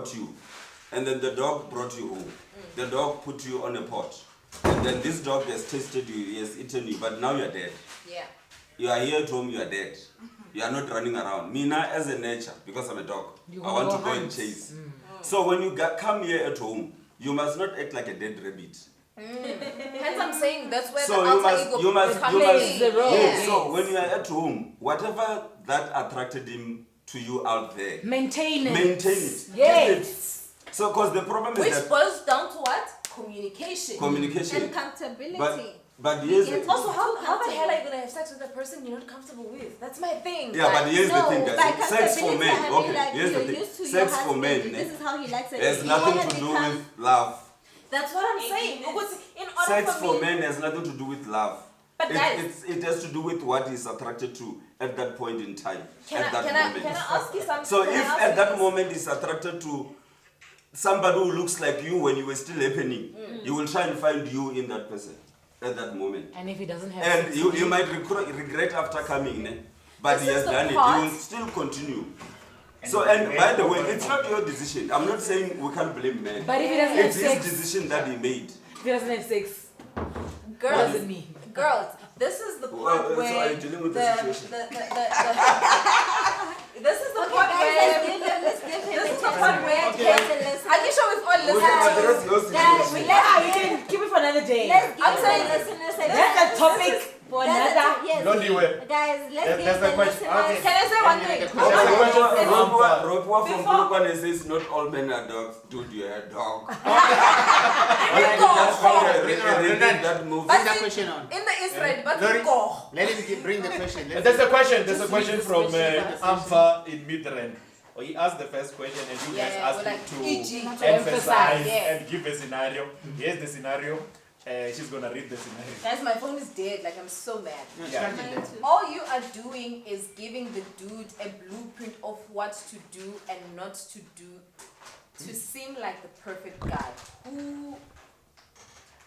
caught you, and then the dog brought you home. The dog put you on a pot, and then this dog has tasted you, he has eaten you, but now you're dead. Yeah. You are here at home, you are dead. You are not running around. Me now, as a nature, because I'm a dog, I want to go and chase. So when you come here at home, you must not act like a dead rabbit. Hence I'm saying that's where So the alter ego plays the role. Yes. So when you are at home, whatever that attracted him to you out there, maintain it. Yes. Yes. Keep it. So because the problem is Which that boils down to what? Communication. communication. And comfortability. But here's Begin the, to Also, feel how the hell comfortable. are you gonna have sex with a person you're not comfortable with? That's my thing. yeah, but here's the No, thing, by guys. Sex for comfortability, men. I mean, Okay, like, here's the you're thing. used to your Sex for husband, men this is how he likes it. has You nothing wanna to do become- with love. That's what I'm saying. Because in order Sex for for me, men has nothing to do with love. But guys- it has to do with what he's attracted to at that point in time. At that moment. can I ask you something? So Can I if ask at you that this? moment he's attracted to somebody who looks like you when you were still happening, you will try and find you in that person at that moment. And if he doesn't have And sex you with you, might regret after coming, but This he has is the done it. part- You will still continue. So, and by the way, it's not your decision. I'm not saying we can't blame men. but if he doesn't have It's his sex, decision that he made. if he doesn't have sex, what Girls, does it mean? girls, this is the Well, part so where are you dealing with the situation? this is the Okay, part guys, where let's give him this a is the chance. part where Alicia with all Okay, but listeners. that's your Guys, situation. Yeah, you can keep it for another day. Let's give I'm the saying- listeners a That's a topic for another. Yes. Don't do it. Guys, let's There's give a the question. listeners. Okay. Can I say one thing? There's a question from Amfa. Ropwa from Before- Polokwane says not all men are dogs. Dude, you're a dog. Rico. That's why Bring I her, read bring her. that movie. Bring that question on. In the Israel, but Lori- go. Let him bring the question. There's a question. There's a Just question read this from question first. Amfa in Midrand. He asked the first question, and you guys Yeah, asked we're him like, to E.g. to emphasize, yeah. and give a scenario. Here's the scenario. She's gonna read the scenario. Guys, my phone is dead. Like, I'm so mad. No, Yeah. start it then. All you are doing is giving the dude a blueprint of what to do and not to do to seem like the perfect guy. Who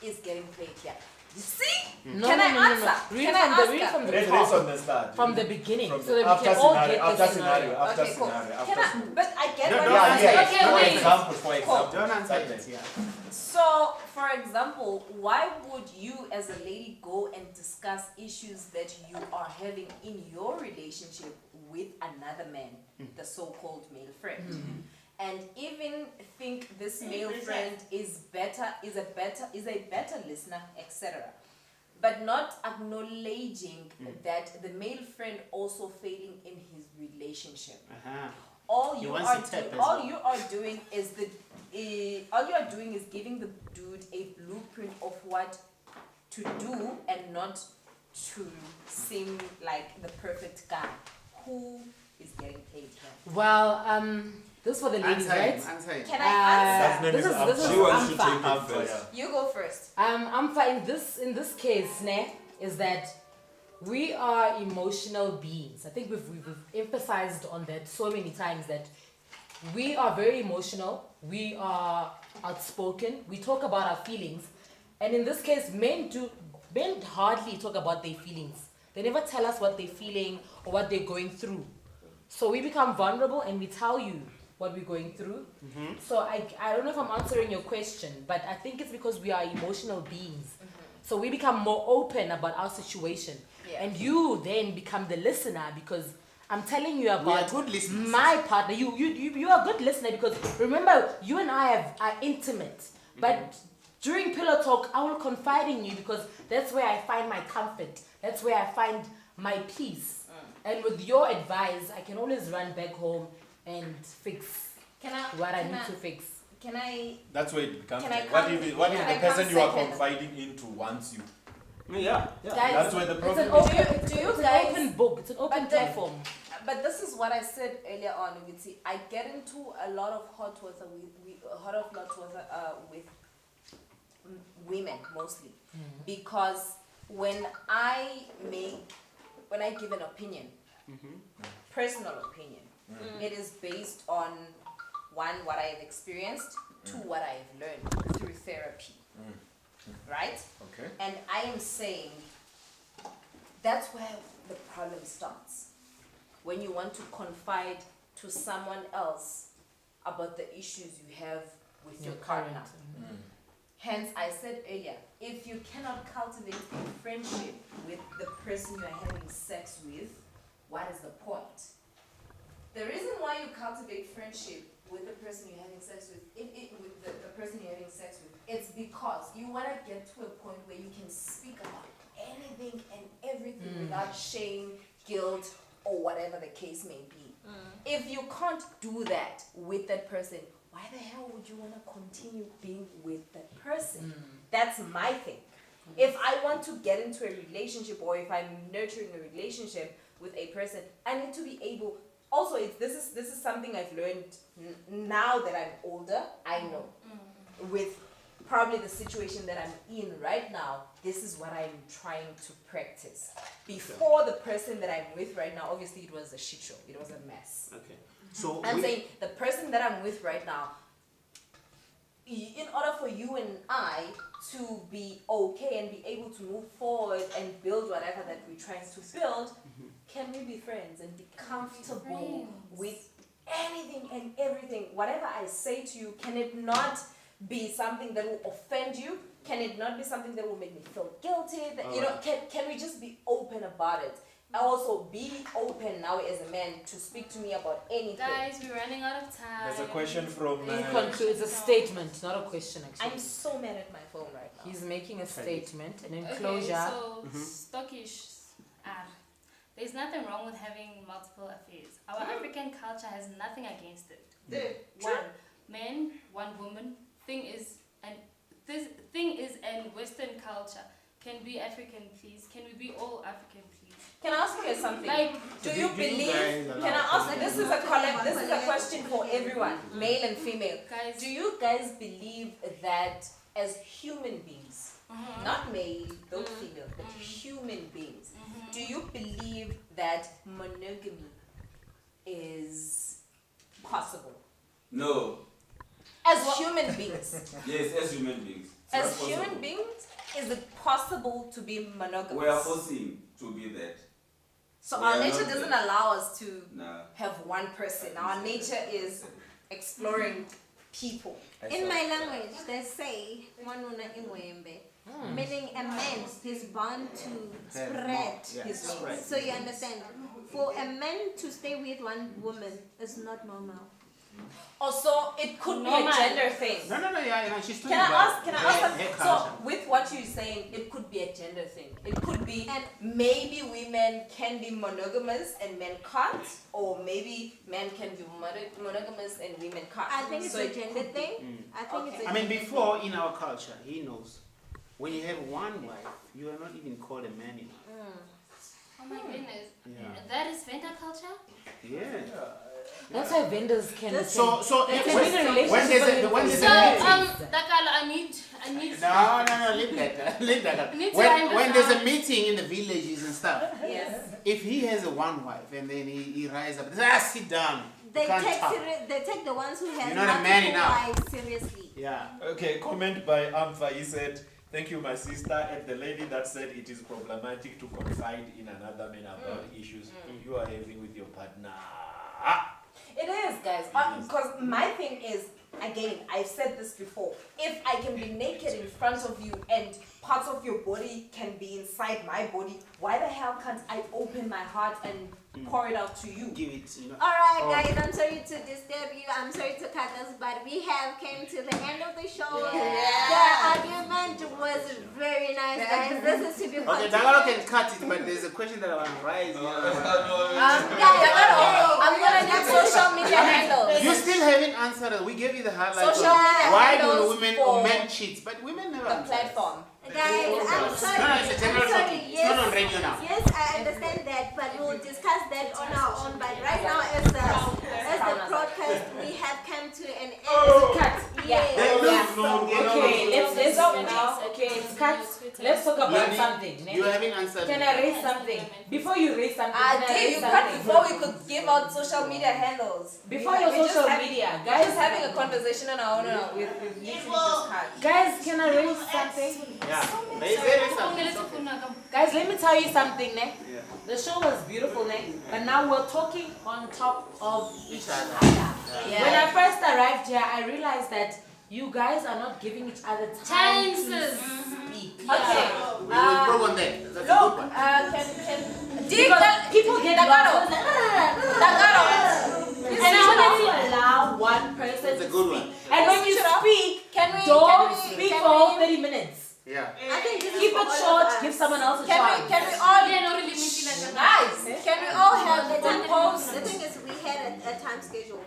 is getting played here? You see? No, Can no, I no, no, answer? no. Read Can I from the ask read her? from the Read top, from the start. from the beginning, From so the- that we after can all scenario, get after the scenario, scenario. after Okay, cool. scenario, Can after I, scenario. but I get No, what no, you're yeah, saying. yeah. For wait. example, for example. Don't answer Silence. it, yeah. So, for example, why would you as a lady go and discuss issues that you are having in your relationship with another man, the so-called male friend? And even think this male friend is a better listener, etc. But not acknowledging that the male friend also failing in his relationship. Uh-huh. All He you wants are to tap doing, as all well. you are doing is all you are doing is giving the dude a blueprint of what to do and not to seem like the perfect guy. Who is getting paid here? Well, this is for the ladies, Answer right? him, answer him. Can I answer? His name This is is this is She wants to Amfa. take it Amfa, first. yeah. You go first. Amfa, in this case, is that we are emotional beings. I think we've emphasized on that so many times that we are very emotional. We are outspoken. We talk about our feelings, and in this case, men hardly talk about their feelings. They never tell us what they're feeling or what they're going through. So we become vulnerable and we tell you what we're going through. So I don't know if I'm answering your question, but I think it's because we are emotional beings. So we become more open about our situation. Yeah. And you then become the listener because I'm telling you We are about good listeners. my partner. You are a good listener because remember, you and I are intimate. But during pillow talk, I will confide in you because that's where I find my comfort. That's where I find my peace. And with your advice, I can always run back home and fix Can I? what I can need I- to fix. Can I? That's where it becomes Can I like, what come- if can I the come person you are second? confiding into wants you? Yeah. Guys, That's where the it's problem an is. open, Do you it's guys- an open book. It's an open But then- platform. But this is what I said earlier on. You see, I get into a lot of hot water with women mostly, because when I give an opinion, personal opinion, it is based on one, what I have experienced, two, what I have learned through therapy, right? Okay. And I am saying that's where the problem starts. When you want to confide to someone else about the issues you have with your current. partner. Hence, I said earlier, if you cannot cultivate a friendship with the person you are having sex with, what is the point? The reason why you cultivate friendship with the person you're having sex with, with the person you're having sex with, it's because you want to get to a point where you can speak about anything and everything without shame, guilt, or whatever the case may be. If you can't do that with that person, why the hell would you want to continue being with that person? That's my thing. If I want to get into a relationship, or if I'm nurturing a relationship with a person, I need to be able. Also, this is something I've learned now that I'm older. I know with probably the situation that I'm in right now, this is what I'm trying to practice. Before, the person that I'm with right now, obviously it was a shit show. It was a mess. Okay. So I'm saying the person that I'm with right now, in order for you and I to be okay and be able to move forward and build whatever that we're trying to build, can we be friends and be comfortable with anything and everything? Whatever I say to you, can it not be something that will offend you? Can it not be something that will make me feel guilty? That, you know, can we just be open about it? Also, be open now as a man to speak to me about anything. Guys, we're running out of time. There's a question from. In conclusion, it's a statement, not a question actually. I'm so mad at my phone right now. He's making a statement, an Okay, enclosure. so stockish are. There's nothing wrong with having multiple affairs. Our African culture has nothing against it. One man, one woman. Thing is, and Western culture. Can we African, please? Can we be all African, please? Can I ask you something? Like, do you believe? Can I ask? This is a question for everyone, male and female. guys, Do you guys believe that as human beings, not male, not female, but human beings, do you believe that monogamy is possible? No. As human beings, Yes, as human beings. It's as not possible. human beings, is it possible to be monogamous? We are forcing to be that. So we our are nature not doesn't there. allow us to Nah. have one person. Our nature is exploring people. In my language, they say "Mwanuna ingwembe," meaning a man is born to spread his wings. So you understand, for a man to stay with one woman is not normal. Also, it could be a Normal. gender thing. No, yeah, she's talking Can I about ask? Can I her ask? Something? culture. So, with what you're saying, it could be a gender thing. It could be, And- maybe women can be monogamous and men can't, or maybe men can be monogamous and women can't. I think it's So a it gender could be. thing. I think Okay. it's a I mean, gender before in our culture, he knows, when you have one wife, you are not even called a man anymore. oh my goodness. Yeah. That is vendor culture? Yeah. That's why vendors can. So They if- can be in a relationship when there's a with So, meeting. Dakala, I need. no, leave that. Leave that. You need to When understand. there's a meeting in the villages and stuff, Yes. if he has a one wife and then he rises up, sit down. You They can't take talk. they take the ones who have You're not a man multiple enough. wives seriously. Yeah. Okay, comment by Amfa. He said, "Thank you, my sister." And the lady that said it is problematic to confide in another man about issues you are having with your partner. It is, guys. Because my thing is, again, I've said this before. If I can be naked in front of you and parts of your body can be inside my body, why the hell can't I open my heart and pour it out to you? Give it, Alright Oh. guys, I'm sorry to disturb you, I'm sorry to cut us, but we have came to the end of the show. Yeah. The argument was very nice, guys. This is to be Okay, continued. Dagalo can cut it, but there's a question that I want to raise. I'm gonna need social media handles. You still haven't answered it. We gave you the highlight. Social media Why do handles women for or men cheat? But women never The answer. platform. Guys, I'm sorry. No, it's a general I'm sorry. topic. It's not on radio now. Yes, I understand that, but we'll discuss that on our own. But right now, as the broadcast, we have come to an end. Cut. Yeah. Yes. No, Okay, let's now, okay, it's cut. Let's talk about something. You haven't answered. Can I raise something? Before you raise something, I can I did. raise You cut something? before we could give out social media handles. Before We- your we're just social having- media, We're just guys. having a conversation on our own. We've literally just cut. Guys, can I raise something? Yeah. There is something. Guys, let me tell you something, ne? Yeah. The show was beautiful, ne? But now we're talking on top of each other. Yeah. When I first arrived here, I realized that you guys are not giving each other time to Chances. speak. Okay. We will probe on that. That's a good Look, one. Because people get Dagaro. and I want to allow one person That's a to good speak. one. And when you speak, Can we? don't speak for all 30 minutes. Yeah. I think this is Keep for it all short, of us. give someone else a Can chance. we? Can we all? Yeah, no, really, me Guys, can we all have the post? The thing is, we had a time schedule.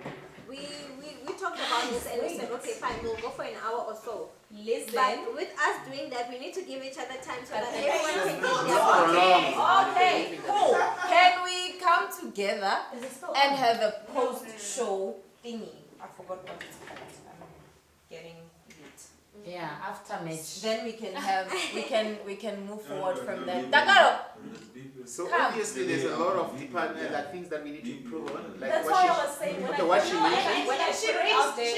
We talked about this and we said, okay, fine, we'll go for an hour or so. Listen. But with us doing that, we need to give each other time so that Okay. everyone can take Not their for part. long. Okay, cool. Can we come together Is it still and on? have a post-show thingy? I forgot what it's called. I'm getting it. Yeah, after match. Then we can move forward from there. Dagaro, So Come. obviously there's a lot of department like things that we need to improve on. Like that's what why she I was saying when okay, I what she no, and mentioned. when I put it out there.